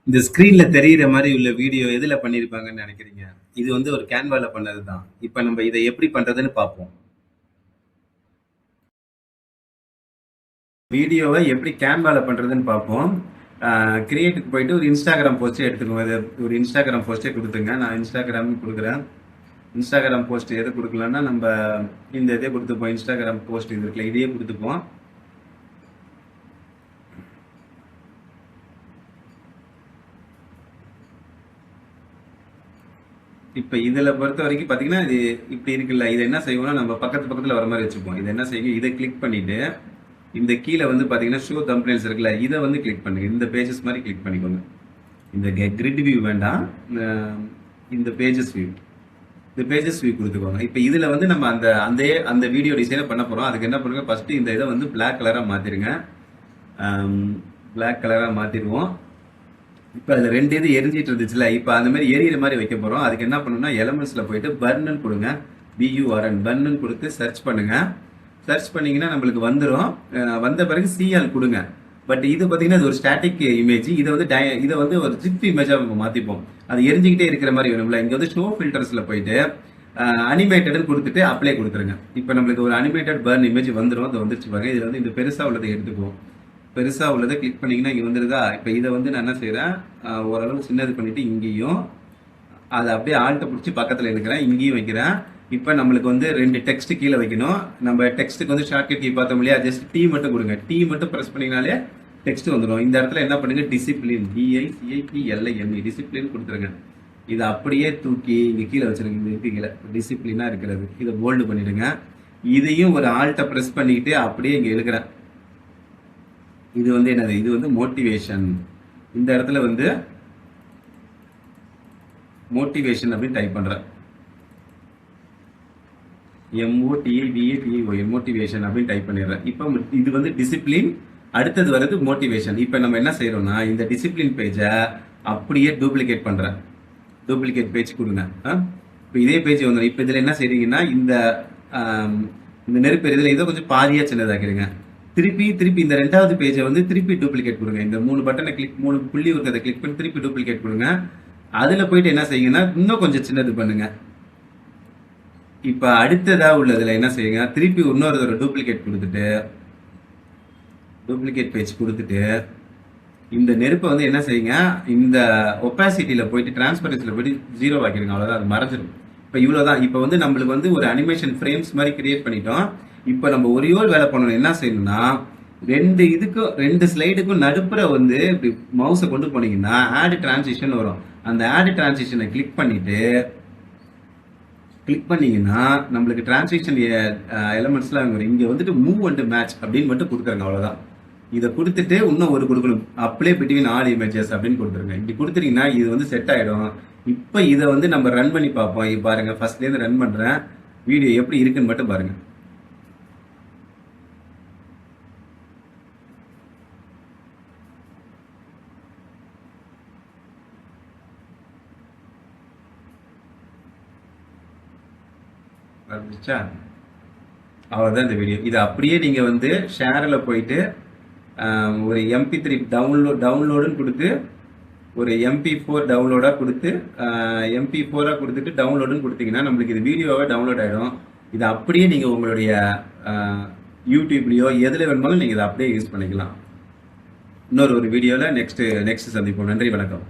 இந்த ஸ்கிரீன்ல தெரியிற மாதிரி உள்ள வீடியோ எதுல பண்ணிருப்பாங்கன்னு நினைக்கிறீங்க? இது வந்து ஒரு கேன்வால பண்ணதுதான். இப்ப நம்ம இதை எப்படி பண்றதுன்னு பார்ப்போம். வீடியோவை எப்படி கேன்வால பண்றதுன்னு பார்ப்போம். கிரியேட்டுக்கு போயிட்டு ஒரு இன்ஸ்டாகிராம் போஸ்டே எடுத்துக்கோங்க. இது ஒரு இன்ஸ்டாகிராம் போஸ்டே கொடுத்துங்க. நான் இன்ஸ்டாகிராம் கொடுக்குறேன். இன்ஸ்டாகிராம் போஸ்ட் எது கொடுக்கலன்னா நம்ம இந்த இதே கொடுத்துப்போம். இன்ஸ்டாகிராம் போஸ்ட் இது இருக்குல்ல, இதையே கொடுத்துப்போம். இப்போ இதில் பொறுத்த வரைக்கும் பார்த்தீங்கன்னா இது இப்படி இருக்குல்ல, இதை என்ன செய்வோம்னா நம்ம பக்கத்தில் வர மாதிரி வச்சுப்போம். இதை என்ன செய்யுங்க, இதை கிளிக் பண்ணிட்டு இந்த கீழே வந்து பார்த்தீங்கன்னா ஷோ தம்ப்நெயில்ஸ் இருக்குல்ல, இதை வந்து கிளிக் பண்ணுங்க. இந்த பேஜஸ் மாதிரி கிளிக் பண்ணிக்கோங்க. இந்த கிரிட் வியூ வேண்டாம், இந்த பேஜஸ் வியூ, இந்த பேஜஸ் வியூ கொடுத்துக்கோங்க. இப்போ இதில் வந்து நம்ம அந்த அந்த அந்த வீடியோ டிசைனை பண்ண போகிறோம். அதுக்கு என்ன பண்ணுங்க, ஃபஸ்ட்டு இந்த இதை வந்து பிளாக் கலராக மாற்றிடுங்க. பிளாக் கலராக மாற்றிடுவோம். இப்போ அதில் ரெண்டு இது எரிஞ்சிட்டு இருந்துச்சுல, இப்போ அந்த மாதிரி எரியிற மாதிரி வைக்க போகிறோம். அதுக்கு என்ன பண்ணணும்னா எலமெண்ட்ஸில் போயிட்டு பர்ன்னு கொடுங்க. BURN பர்ன்னு கொடுத்து சர்ச் பண்ணுங்க. சர்ச் பண்ணீங்கன்னா நம்மளுக்கு வந்துடும். வந்த பிறகு சிஎல் கொடுங்க. பட் இது பார்த்தீங்கன்னா இது ஒரு ஸ்டாட்டிக் இமேஜ். இதை வந்து ஒரு ஜிப் இமேஜாக மாற்றிப்போம். அது எரிஞ்சிக்கிட்டே இருக்கிற மாதிரி வேணும்ல. இங்கே வந்து ஷோ ஃபில்டர்ஸில் போயிட்டு அனிமேட்டட்னு கொடுத்துட்டு அப்ளை கொடுத்துருங்க. இப்போ நம்மளுக்கு ஒரு அனிமேட்டட் பர்ன் இமேஜ் வந்துடும். அது வந்துருச்சு பாருங்க. இதில் வந்து இந்த பெருசாக உள்ளதை எடுத்துக்குவோம். பெருசாக உள்ளதை கிளிக் பண்ணிங்கன்னா இங்கே வந்துருதா. இப்போ இதை வந்து நான் என்ன செய்கிறேன், ஓரளவு சின்னது பண்ணிவிட்டு இங்கேயும் அதை அப்படியே ஆல்ட்டை பிடிச்சி பக்கத்தில் இருக்கிறேன், இங்கேயும் வைக்கிறேன். இப்போ நம்மளுக்கு வந்து ரெண்டு டெக்ஸ்ட் கீழே வைக்கணும். நம்ம டெக்ஸ்ட்டுக்கு வந்து ஷார்ட்கட் கீ பார்த்தோம் இல்லையா, ஜஸ்ட் டீ மட்டும் கொடுங்க. டீ மட்டும் ப்ரெஸ் பண்ணிங்கனாலே டெக்ஸ்ட் வந்துடும். இந்த இடத்துல என்ன பண்ணுங்க, டிசிப்ளின், DICIPLIN டிசிப்ளின் கொடுத்துருங்க. இதை அப்படியே தூக்கி இங்கே கீழே வச்சுருங்க. இந்த இதுக்கு கீழே டிசிப்ளினாக இருக்கிறது இதை போல்டு பண்ணிவிடுங்க. இதையும் ஒரு ஆல்ட்டை ப்ரெஸ் பண்ணிக்கிட்டு அப்படியே இங்கே எழுக்கிறேன். இது வந்து என்னது, இது வந்து மோட்டிவேஷன். இந்த இடத்துல வந்து மோட்டிவேஷன் அப்படின்னு டைப் பண்றேன். MOTIVATION மோட்டிவேஷன் அப்படின்னு டைப் பண்ணிடுறேன். இப்போ இது வந்து டிசிப்ளின், அடுத்தது வருது மோட்டிவேஷன். இப்போ நம்ம என்ன செய்யறோம்னா இந்த டிசிப்ளின் பேஜை அப்படியே டூப்ளிகேட் பண்றேன். டூப்ளிகேட் பேஜ் கொடுங்க. இப்போ இதே பேஜ் வந்துடும். இப்போ இதில் என்ன செய்றீங்கன்னா இந்த நெருப்பு இதில் இதை கொஞ்சம் பாதியா சின்னதாக்கிடுங்க. திருப்பி இந்த ரெண்டாவது பேஜை வந்து திருப்பி டூப்ளிகேட் கொடுங்க. இந்த 3 பட்டனை கிளிக், 3 புள்ளி இருக்கிறத கிளிக் பண்ணி திருப்பி டூப்ளிகேட் கொடுங்க. அதில் போயிட்டு என்ன செய்யுங்கன்னா இன்னும் கொஞ்சம் சின்னது பண்ணுங்க. இப்போ அடுத்ததா உள்ளதுல என்ன செய்யுங்க, திருப்பி இன்னொரு ஒரு டூப்ளிகேட் கொடுத்துட்டு டூப்ளிகேட் பேஜ் கொடுத்துட்டு இந்த நெருப்பை வந்து என்ன செய்யுங்க, இந்த ஒப்பாசிட்டியில் போயிட்டு டிரான்ஸ்பரன்சியில் போயிட்டு 0 ஆக்கிடுங்க. அவ்வளோதான், அது மறைஞ்சிடும். இப்போ இவ்வளோதான். இப்போ வந்து நம்மளுக்கு வந்து ஒரு அனிமேஷன் ஃப்ரேம்ஸ் மாதிரி கிரியேட் பண்ணிட்டோம். இப்போ நம்ம ஒரே ஒரு வேலை பண்ணணும். என்ன செய்யணும்னா ரெண்டு ஸ்லைடுக்கும் நடுப்புற வந்து இப்படி மவுஸை கொண்டு போனீங்கன்னா ஆட் டிரான்சிஷன் வரும். அந்த ஆட் டிரான்சிஷனை கிளிக் பண்ணீங்கன்னா நம்மளுக்கு டிரான்சிஷன் எலமெண்ட்ஸ்லாம் வரும். இங்கே வந்துட்டு மூவ் அண்ட் மேட்ச் அப்படின்னு மட்டும் கொடுக்குறாங்க. அவ்வளோதான். இதை கொடுத்துட்டு இன்னும் ஒரு கொடுக்கணும், அப்ளை பிட்வீன் ஆல் இமேஜஸ் அப்படின்னு கொடுத்துருங்க. இப்படி கொடுத்துட்டீங்கன்னா இது வந்து செட் ஆகிடும். இப்போ இதை வந்து நம்ம ரன் பண்ணி பார்ப்போம். பாருங்க, ஃபர்ஸ்ட்லேருந்து ரன் பண்ணுறேன். வீடியோ எப்படி இருக்குன்னு மட்டும் பாருங்க. வந்துச்சா? அவ்வளோதான் இந்த வீடியோ. இது அப்படியே நீங்கள் வந்து ஷேரில் போயிட்டு ஒரு MP3 டவுன்லோடுன்னு கொடுத்து ஒரு MP4 டவுன்லோடாக கொடுத்து MP4ஆக கொடுத்துட்டு டவுன்லோடுன்னு கொடுத்தீங்கன்னா நம்மளுக்கு இது வீடியோவாக டவுன்லோட் ஆகிடும். இதை அப்படியே நீங்கள் உங்களுடைய யூடியூப்லேயோ எதில் வேணுமாலும் நீங்கள் இதை அப்படியே யூஸ் பண்ணிக்கலாம். இன்னொரு வீடியோவில் நெக்ஸ்ட் சந்திப்போம். நன்றி, வணக்கம்.